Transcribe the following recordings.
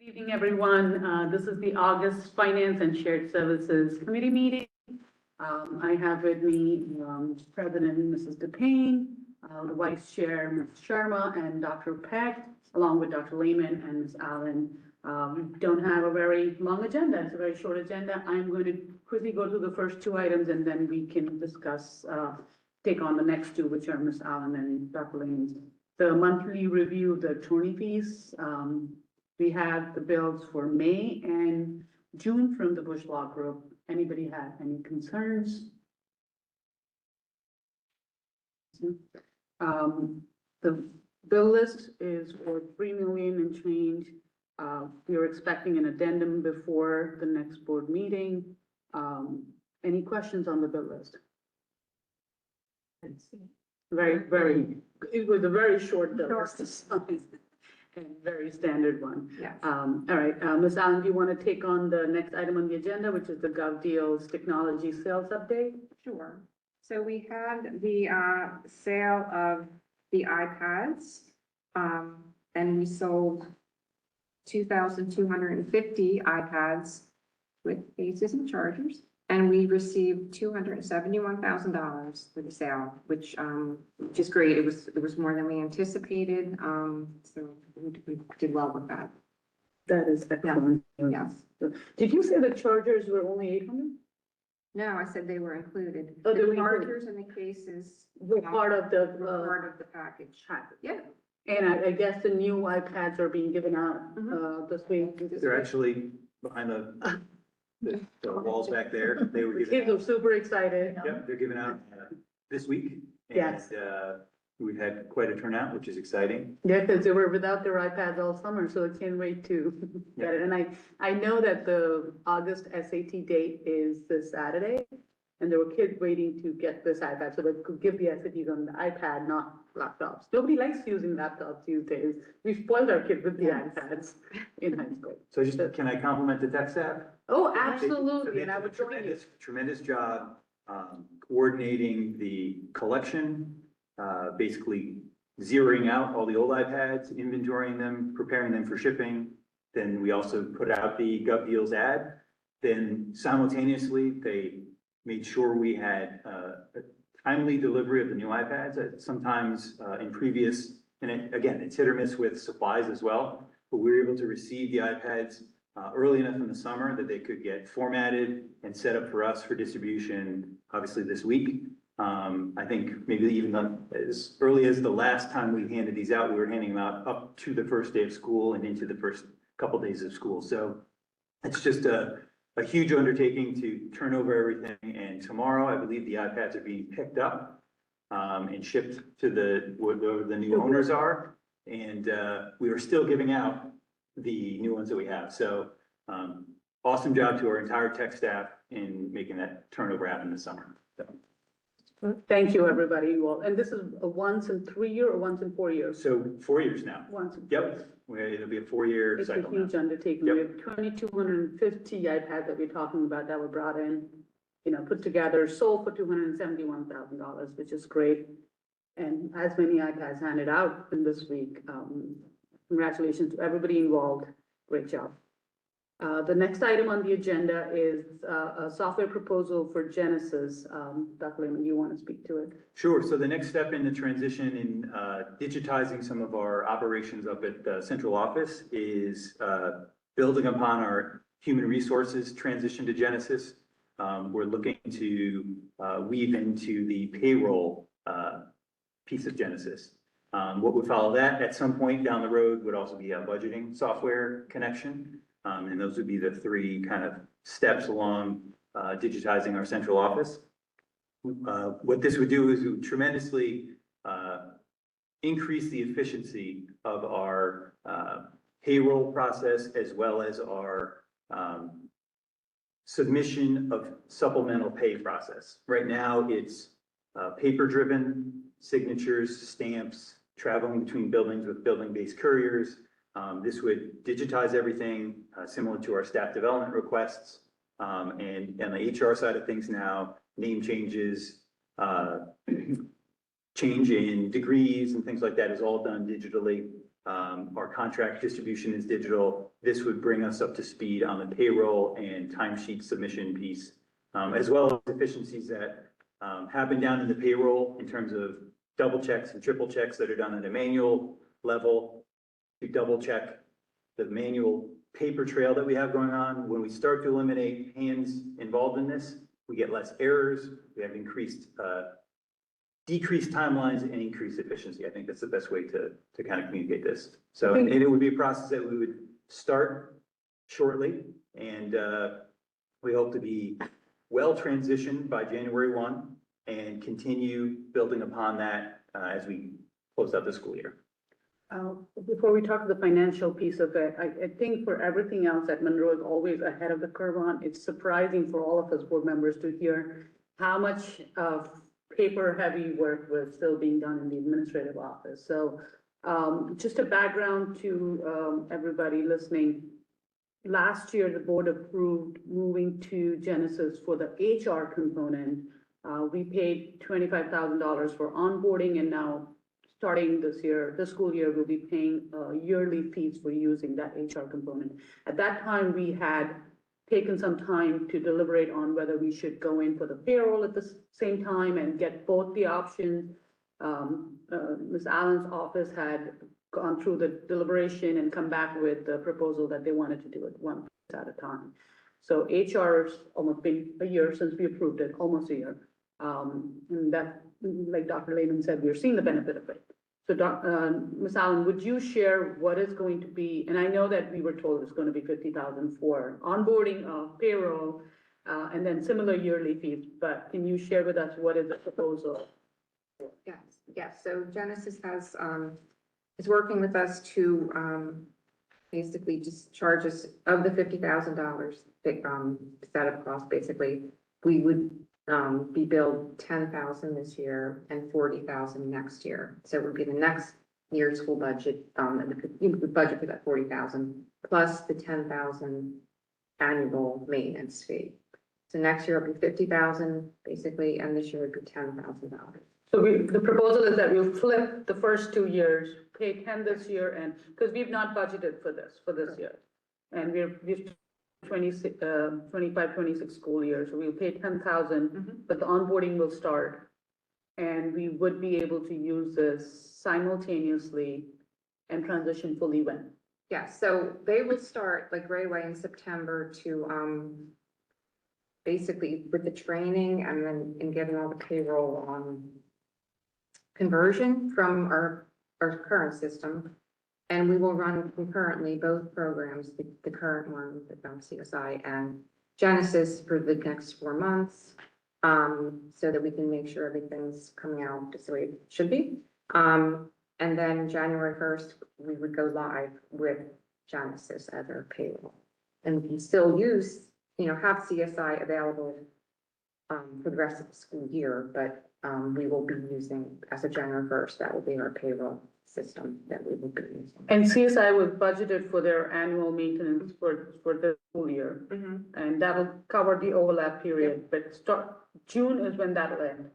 Good evening, everyone. This is the August Finance and Shared Services Committee meeting. I have with me President Mrs. DePayne, the Vice Chair Ms. Sharma, and Dr. Peck, along with Dr. Lehman and Ms. Allen. We don't have a very long agenda. It's a very short agenda. I'm going to quickly go through the first two items, and then we can discuss, take on the next two, which are Ms. Allen and Dr. Lehman's. The monthly review of the attorney fees. We have the bills for May and June from the Bush Law Group. Anybody have any concerns? The bill list is for $3 million and change. We are expecting an addendum before the next board meeting. Any questions on the bill list? It was a very short bill list. And very standard one. Yes. All right, Ms. Allen, do you want to take on the next item on the agenda, which is the GovDeals technology sales update? Sure. So we had the sale of the iPads, and we sold 2,250 iPads with cases and chargers, and we received $271,000 for the sale, which is great. It was more than we anticipated, so we did well with that. That is excellent. Yes. Did you say the chargers were only 800? No, I said they were included. Oh, they The were chargers and the cases were part of the part of the package. Yeah. And I guess the new iPads are being given out this week. They're actually behind the walls back there. They were The kids given are out. super excited. Yep, they're given out this week. Yes. And we've had quite a turnout, which is exciting. Yeah, because they were without their iPads all summer, so I can't wait to get it. And I know that the August SAT date is this Saturday, and there were kids waiting to get this iPad, so they could give the SATs on the iPad, not laptops. Nobody likes using laptops these days. We spoiled our kids with the iPads in high school. So can I compliment the tech staff? Oh, So absolutely, they and I did a would join you. tremendous job coordinating the collection, basically zeroing out all the old iPads, inventorying them, preparing them for shipping. Then we also put out the GovDeals ad. Then simultaneously, they made sure we had a timely delivery of the new iPads. Sometimes in previous, and again, it's hit or miss with supplies as well, but we were able to receive the iPads early enough in the summer that they could get formatted and set up for us for distribution, obviously this week. I think maybe even as early as the last time we handed these out, we were handing them out up to the first day of school and into the first couple days of school. So it's just a huge undertaking to turn over everything. And tomorrow, I believe the iPads are being picked up and shipped to wherever the new owners are. And we are still giving out the new ones that we have. So awesome job to our entire tech staff in making that turnover happen this summer. So. Thank you, everybody. Well, and this is a once in 3 year or once in 4 years? So 4 years now. Once. Yep, it'll be a 4-year It's a cycle now. huge undertaking. Yep. We have 2,250 iPads that we're talking about that were brought in, put together, sold for $271,000, which is great. And as many iPads handed out in this week. Congratulations to everybody involved. Great job. The next item on the agenda is a software proposal for Genesis. Dr. Lehman, you want to speak to it? Sure. So the next step in the transition in digitizing some of our operations up at the central office is building upon our human resources transition to Genesis. We're looking to weave into the payroll piece of Genesis. What would follow that at some point down the road would also be a budgeting software connection. And those would be the three kind of steps along digitizing our central office. What this would do is it would tremendously increase the efficiency of our payroll process as well as our submission of supplemental pay process. Right now, it's paper-driven, signatures, stamps, traveling between buildings with building-based couriers. This would digitize everything similar to our staff development requests. And on the HR side of things now, name changes, change in degrees and things like that is all done digitally. Our contract distribution is digital. This would bring us up to speed on the payroll and timesheet submission piece, as well as efficiencies that happen down in the payroll in terms of double checks and triple checks that are done at a manual level. To double check the manual paper trail that we have going on. When we start to eliminate hands involved in this, we get less errors. We have decreased timelines and increased efficiency. I think that's the best way to kind of communicate this. So, and it would be a process that we would start shortly, and we hope to be well transitioned by January 1 and continue building upon that as we close out the school year. Before we talk the financial piece of it, I think for everything else that Monroe is always ahead of the curve on, it's surprising for all of us board members to hear how much of paper heavy work was still being done in the administrative office. So just a background to everybody listening. Last year, the board approved moving to Genesis for the HR component. We paid $25,000 for onboarding, and now starting this school year, we'll be paying yearly fees for using that HR component. At that time, we had taken some time to deliberate on whether we should go in for the payroll at the same time and get both the options. Ms. Allen's office had gone through the deliberation and come back with the proposal that they wanted to do it one at a time. So HR's almost been a year since we approved it, almost a year. And that, like Dr. Lehman said, we're seeing the benefit of it. So Ms. Allen, would you share what is going to be, and I know that we were told it's going to be $50,000 for onboarding of payroll, and then similar yearly fees, but can you share with us what is the proposal? Yes. So Genesis is working with us to basically just charge us of the $50,000 setup cost. Basically, we would be billed $10,000 this year and $40,000 next year. So it would be the next year's school budget, the budget for that $40,000 plus the $10,000 annual maintenance fee. So next year it'll be $50,000 basically, and this year it would be $10,000. So the proposal is that we'll flip the first 2 years, pay 10 this year, and because we've not budgeted for this year, and we're 25, 26 school year, so we'll pay 10,000, but the onboarding will start, and we would be able to use this simultaneously and transition fully when? Yes, so they will start like right away in September to basically with the training and then in getting all the payroll conversion from our current system. And we will run concurrently both programs, the current one, the CSI and Genesis for the next 4 months, so that we can make sure everything's coming out just the way it should be. And then January 1st, we would go live with Genesis as our payroll. And we can still use, have CSI available for the rest of the school year, but we will be using, as of January 1st, that will be our payroll system that we will be using. And CSI was budgeted for their annual maintenance for the school year, and that'll cover the overlap period, but June is when that'll end.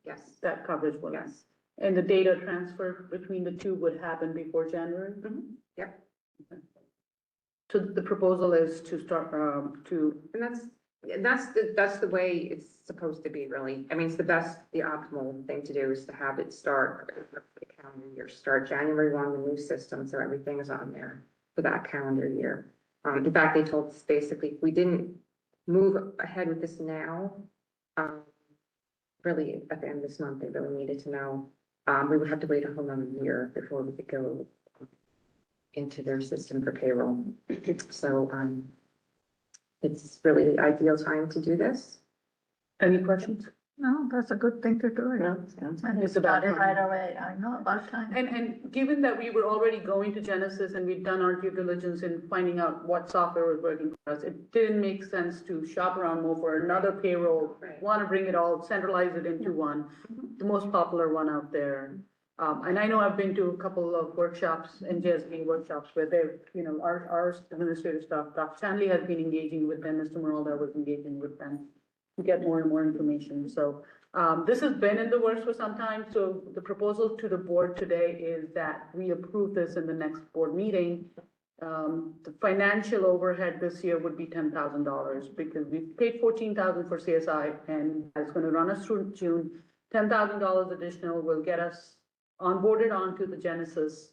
Yes. That coverage will end. Yes. And the data transfer between the two would happen before January? Yep. Okay. So the proposal is to start, And that's the way it's supposed to be, really. I mean, it's the optimal thing to do is to have it start the calendar year, start January 1, the new system, so everything is on there for that calendar year. In fact, they told us basically, if we didn't move ahead with this now, really at the end of this month, they really needed to know, we would have to wait a whole another year before we could go into their system for payroll. So, it's really the ideal time to do this. any questions? No, that's a good thing to do. No, And it's it's about about it time. right away. I know about time. And given that we were already going to Genesis and we'd done our due diligence in finding out what software was working for us, it didn't make sense to shop around more for another payroll. Right. Want to bring it all, centralize it into one, the most popular one out there. And I know I've been to a couple of workshops, NJSB workshops, where they're, our administrative staff, Dr. Stanley has been engaging with them, Mr. Monroe was engaging with them to get more and more information. So This has been in the works for some time, so the proposal to the board today is that we approve this in the next board meeting. The financial overhead this year would be $10,000 because we paid $14,000 for CSI and it's going to run us through June. $10,000 additional will get us onboarded onto the Genesis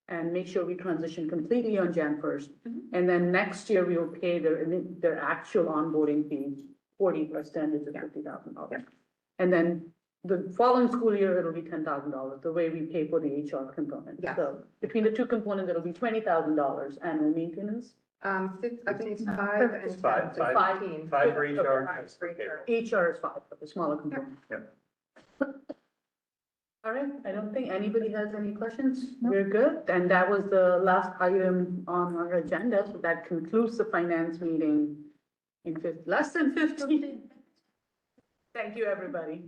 and make sure we transition completely on Jan 1st. And then next year we will pay their actual onboarding fee, 40 plus 10 is $50,000. And then the following school year, it'll be $10,000, the way we pay for the HR component. Yeah. So between the two components, it'll be $20,000 annual maintenance. I think it's 5 and It's five, 10, five. 15. Five for each Okay, yard. five for each yard. HR is 5, but the smaller component. Yep. All right, I don't think anybody has any questions. We're good. And that was the last item on our agenda. So that concludes the finance meeting in less than 15. Thank you, everybody.